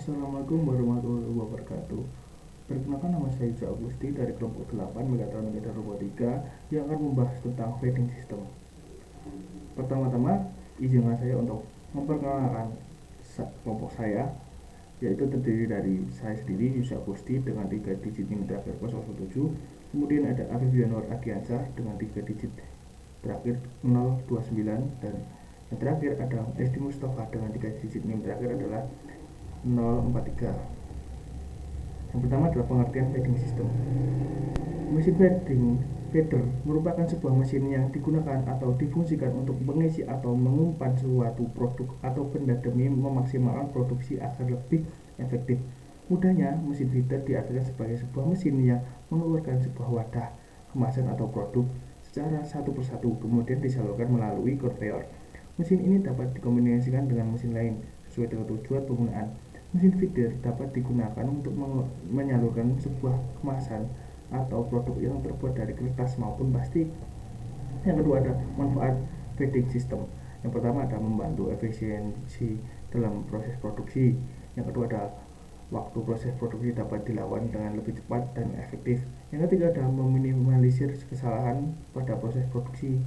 Assalamualaikum warahmatullahi wabarakatuh. Perkenalkan, nama saya Ica Agusti dari kelompok 8 Mekatronika dan Robotika yang akan membahas tentang feeding system. Pertama-tama, izinkan saya untuk memperkenalkan kelompok saya, yaitu terdiri dari saya sendiri, Ica Agusti dengan 3 digit NIM terakhir 017. Kemudian ada Afif Yanwar Adiansyah dengan 3 digit terakhir 029, dan yang terakhir ada Esti Mustafa dengan 3 digit NIM terakhir adalah 043. Yang pertama adalah pengertian feeding system. Mesin feeder merupakan sebuah mesin yang digunakan atau difungsikan untuk mengisi atau mengumpan suatu produk atau benda demi memaksimalkan produksi agar lebih efektif. Mudahnya, mesin feeder diartikan sebagai sebuah mesin yang mengeluarkan sebuah wadah, kemasan atau produk secara satu persatu, kemudian disalurkan melalui konveyor. Mesin ini dapat dikombinasikan dengan mesin lain sesuai dengan tujuan penggunaan. Mesin feeder dapat digunakan untuk menyalurkan sebuah kemasan atau produk yang terbuat dari kertas maupun plastik. Yang kedua ada manfaat feeding system. Yang pertama ada membantu efisiensi dalam proses produksi. Yang kedua ada waktu proses produksi dapat dilakukan dengan lebih cepat dan efektif. Yang ketiga ada meminimalisir kesalahan pada proses produksi.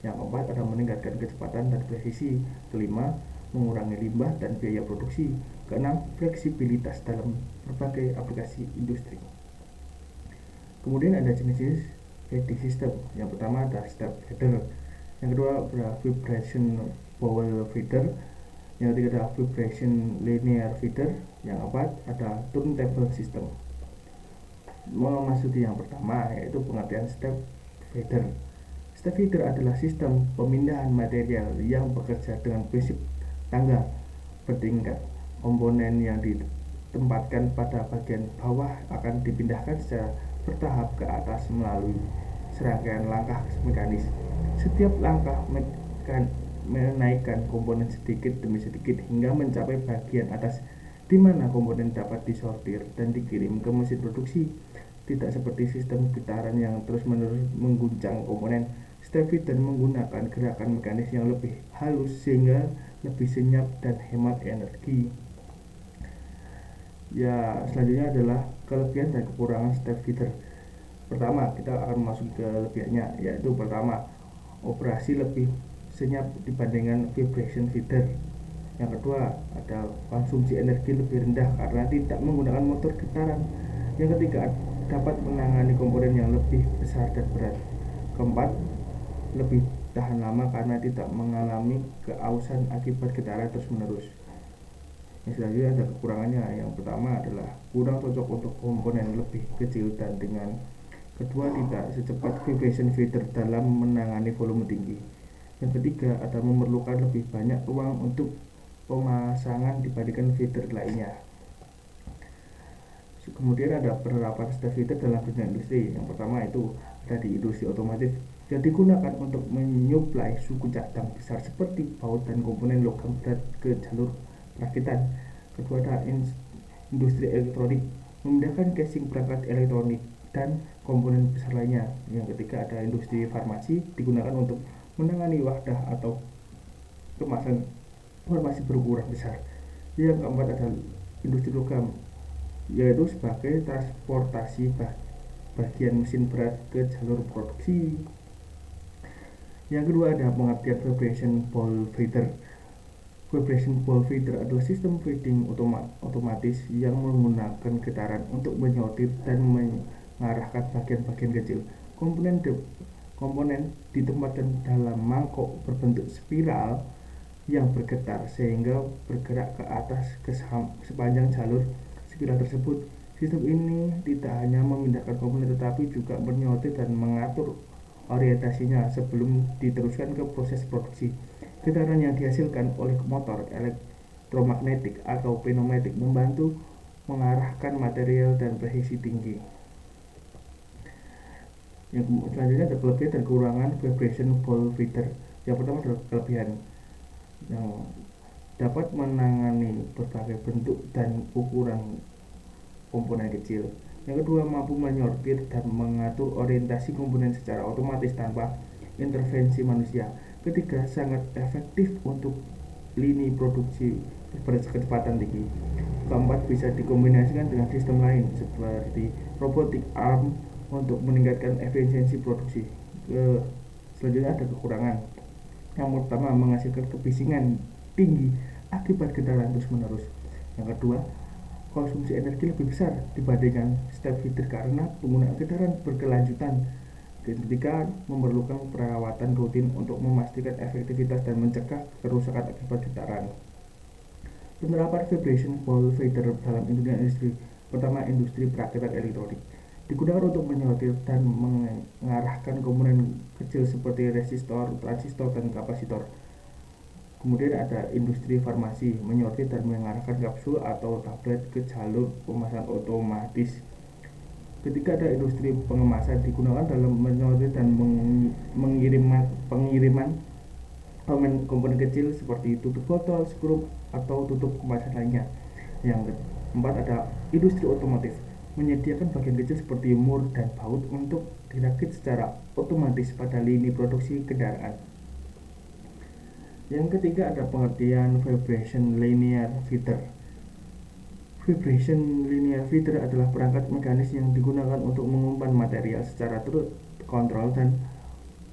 Yang keempat ada meningkatkan kecepatan dan presisi. Kelima, mengurangi limbah dan biaya produksi. Keenam, fleksibilitas dalam berbagai aplikasi industri. Kemudian ada jenis-jenis feeding system. Yang pertama ada step feeder. Yang kedua ada vibration bowl feeder. Yang ketiga ada vibration linear feeder. Yang keempat ada turntable system. Memasuki yang pertama, yaitu pengertian step feeder. Step feeder adalah sistem pemindahan material yang bekerja dengan prinsip tangga bertingkat. Komponen yang ditempatkan pada bagian bawah akan dipindahkan secara bertahap ke atas melalui serangkaian langkah mekanis. Setiap langkah menaikkan komponen sedikit demi sedikit hingga mencapai bagian atas, di mana komponen dapat disortir dan dikirim ke mesin produksi. Tidak seperti sistem getaran yang terus-menerus mengguncang komponen, step feeder menggunakan gerakan mekanis yang lebih halus sehingga lebih senyap dan hemat energi. Ya, selanjutnya adalah kelebihan dan kekurangan step feeder. Pertama, kita akan masuk ke kelebihannya, yaitu pertama, operasi lebih senyap dibandingkan vibration feeder. Yang kedua, ada konsumsi energi lebih rendah karena tidak menggunakan motor getaran. Yang ketiga, dapat menangani komponen yang lebih besar dan berat. Keempat, lebih tahan lama karena tidak mengalami keausan akibat getaran terus-menerus. Yang selanjutnya ada kekurangannya. Yang pertama adalah kurang cocok untuk komponen lebih kecil, dan dengan kedua tidak secepat vibration feeder dalam menangani volume tinggi. Yang ketiga ada memerlukan lebih banyak ruang untuk pemasangan dibandingkan feeder lainnya. Kemudian ada penerapan step feeder dalam dunia industri. Yang pertama itu ada di industri otomotif yang digunakan untuk menyuplai suku cadang besar seperti baut dan komponen logam berat ke jalur perakitan. Kedua ada industri elektronik, memindahkan casing perangkat elektronik dan komponen besar lainnya. Yang ketiga ada industri farmasi, digunakan untuk menangani wadah atau kemasan farmasi berukuran besar. Yang keempat ada industri logam, yaitu sebagai transportasi bagian mesin berat ke jalur produksi. Yang kedua ada pengertian vibration bowl feeder. Vibration bowl feeder adalah sistem feeding otomatis yang menggunakan getaran untuk menyortir dan mengarahkan bagian-bagian kecil. Komponen ditempatkan dalam mangkok berbentuk spiral yang bergetar sehingga bergerak ke atas sepanjang jalur spiral tersebut. Sistem ini tidak hanya memindahkan komponen tetapi juga menyortir dan mengatur orientasinya sebelum diteruskan ke proses produksi. Getaran yang dihasilkan oleh motor elektromagnetik atau pneumatik membantu mengarahkan material dan presisi tinggi. Yang selanjutnya ada kelebihan dan kekurangan vibration bowl feeder. Yang pertama adalah kelebihan, yang dapat menangani berbagai bentuk dan ukuran komponen kecil. Yang kedua, mampu menyortir dan mengatur orientasi komponen secara otomatis tanpa intervensi manusia. Ketiga, sangat efektif untuk lini produksi berkecepatan tinggi. Keempat, bisa dikombinasikan dengan sistem lain seperti robotic arm untuk meningkatkan efisiensi produksi. Selanjutnya ada kekurangan. Yang pertama, menghasilkan kebisingan tinggi akibat getaran terus-menerus. Yang kedua, konsumsi energi lebih besar dibandingkan step feeder karena penggunaan getaran berkelanjutan. Ketiga, memerlukan perawatan rutin untuk memastikan efektivitas dan mencegah kerusakan akibat getaran. Penerapan vibration wall fader dalam industri. Pertama, industri perakitan elektronik digunakan untuk menyortir dan mengarahkan komponen kecil seperti resistor, transistor, dan kapasitor. Kemudian ada industri farmasi, menyortir dan mengarahkan kapsul atau tablet ke jalur pemasaran otomatis. Ketika ada industri pengemasan, digunakan dalam menyortir dan pengiriman komponen kecil seperti tutup botol, skrup, atau tutup kemasan lainnya. Yang keempat ada industri otomotif, menyediakan bagian kecil seperti mur dan baut untuk dirakit secara otomatis pada lini produksi kendaraan. Yang ketiga ada pengertian vibration linear feeder. Vibration linear feeder adalah perangkat mekanis yang digunakan untuk mengumpan material secara terkontrol dan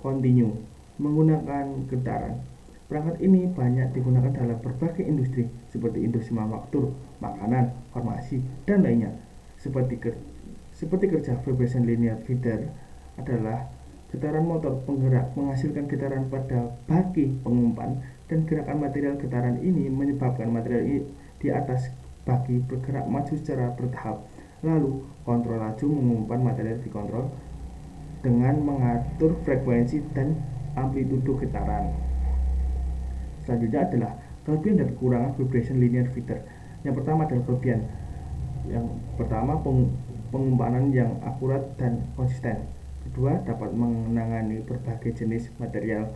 kontinu menggunakan getaran. Perangkat ini banyak digunakan dalam berbagai industri seperti industri manufaktur, makanan, farmasi, dan lainnya. Seperti kerja vibration linear feeder adalah getaran motor penggerak menghasilkan getaran pada baki pengumpan, dan gerakan material getaran ini menyebabkan material di atas baki bergerak maju secara bertahap. Lalu kontrol laju mengumpan material dikontrol dengan mengatur frekuensi dan amplitudo getaran. Selanjutnya adalah kelebihan dan kekurangan vibration linear feeder. Yang pertama adalah kelebihan. Yang pertama, pengumpanan yang akurat dan konsisten. Kedua, dapat menangani berbagai jenis material.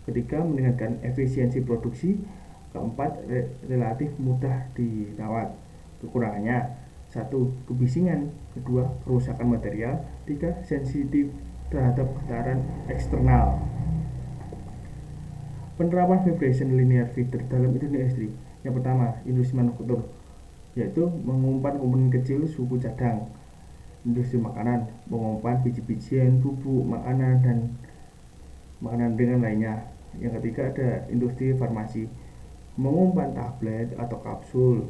Ketiga, meningkatkan efisiensi produksi. Keempat, relatif mudah dirawat. Kekurangannya: satu, kebisingan. Kedua, kerusakan material. Tiga, sensitif terhadap getaran eksternal. Penerapan vibration linear feeder dalam industri. Yang pertama, industri manufaktur, yaitu mengumpan komponen kecil suku cadang. Industri makanan, mengumpan biji-bijian, bubuk, makanan, dan makanan ringan lainnya. Yang ketiga ada industri farmasi, mengumpan tablet atau kapsul.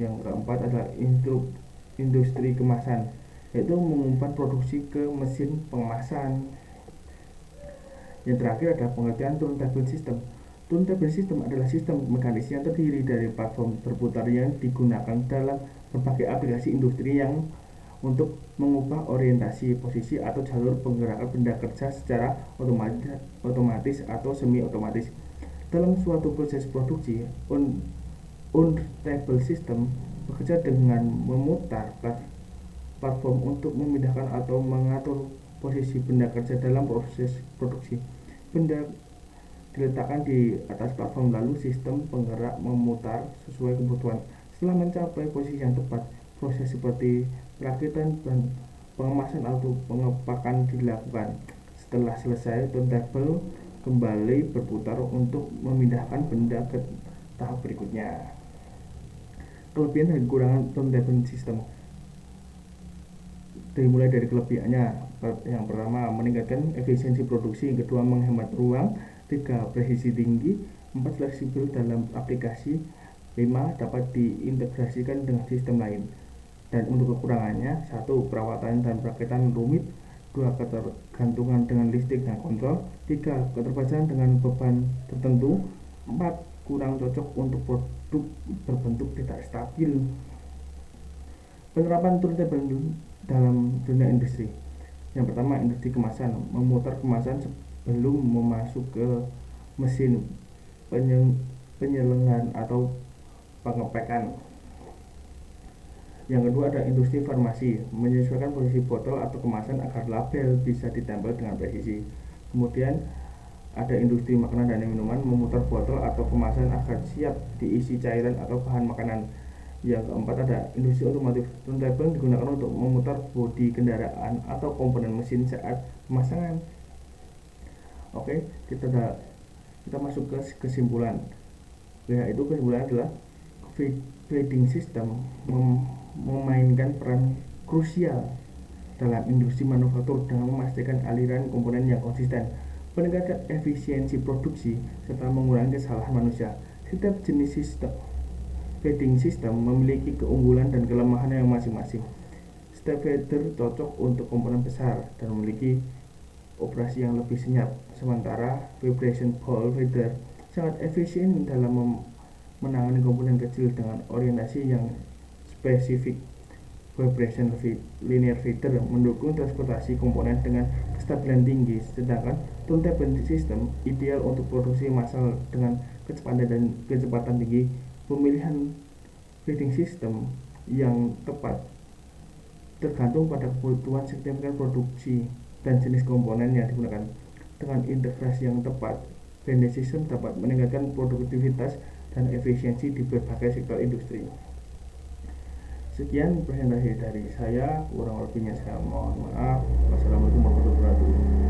Yang keempat adalah industri kemasan, yaitu mengumpan produksi ke mesin pengemasan. Yang terakhir adalah pengertian turntable system. Turntable system adalah sistem mekanis yang terdiri dari platform berputar yang digunakan dalam berbagai aplikasi industri yang untuk mengubah orientasi, posisi, atau jalur penggerakan benda kerja secara otomatis atau semi otomatis. Dalam suatu proses produksi, turntable system bekerja dengan memutar platform untuk memindahkan atau mengatur posisi benda kerja dalam proses produksi. Benda diletakkan di atas platform, lalu sistem penggerak memutar sesuai kebutuhan. Setelah mencapai posisi yang tepat, proses seperti perakitan dan pengemasan atau pengepakan dilakukan. Setelah selesai, turntable kembali berputar untuk memindahkan benda ke tahap berikutnya. Kelebihan dan kekurangan turntable system. Dimulai dari kelebihannya. Yang pertama, meningkatkan efisiensi produksi. Yang kedua, menghemat ruang. Tiga, presisi tinggi. Empat, fleksibel dalam aplikasi. Lima, dapat diintegrasikan dengan sistem lain. Dan untuk kekurangannya: satu, perawatan dan perakitan rumit. Dua, ketergantungan dengan listrik dan kontrol. Tiga, keterbatasan dengan beban tertentu. Empat, kurang cocok untuk produk berbentuk tidak stabil. Penerapan turntable dalam dunia industri. Yang pertama, industri kemasan, memutar kemasan sebelum memasuk ke mesin penyelengan atau pengepekan. Yang kedua ada industri farmasi, menyesuaikan posisi botol atau kemasan agar label bisa ditempel dengan presisi. Kemudian ada industri makanan dan minuman, memutar botol atau kemasan agar siap diisi cairan atau bahan makanan. Yang keempat ada industri otomotif, turntable digunakan untuk memutar bodi kendaraan atau komponen mesin saat pemasangan. Oke, kita masuk ke kesimpulan. Yaitu kesimpulan adalah feeding system memainkan peran krusial dalam industri manufaktur dengan memastikan aliran komponen yang konsisten, meningkatkan efisiensi produksi, serta mengurangi kesalahan manusia. Setiap jenis sistem feeding system memiliki keunggulan dan kelemahan yang masing-masing. Step feeder cocok untuk komponen besar dan memiliki operasi yang lebih senyap, sementara vibration bowl feeder sangat efisien dalam menangani komponen kecil dengan orientasi yang spesifik. Vibration linear feeder mendukung transportasi komponen dengan kestabilan tinggi, sedangkan turntable system ideal untuk produksi massal dengan kecepatan tinggi. Pemilihan feeding system yang tepat tergantung pada kebutuhan signifikan produksi dan jenis komponen yang digunakan. Dengan integrasi yang tepat, feeding system dapat meningkatkan produktivitas dan efisiensi di berbagai sektor industri. Sekian presentasi dari saya, kurang lebihnya saya mohon maaf.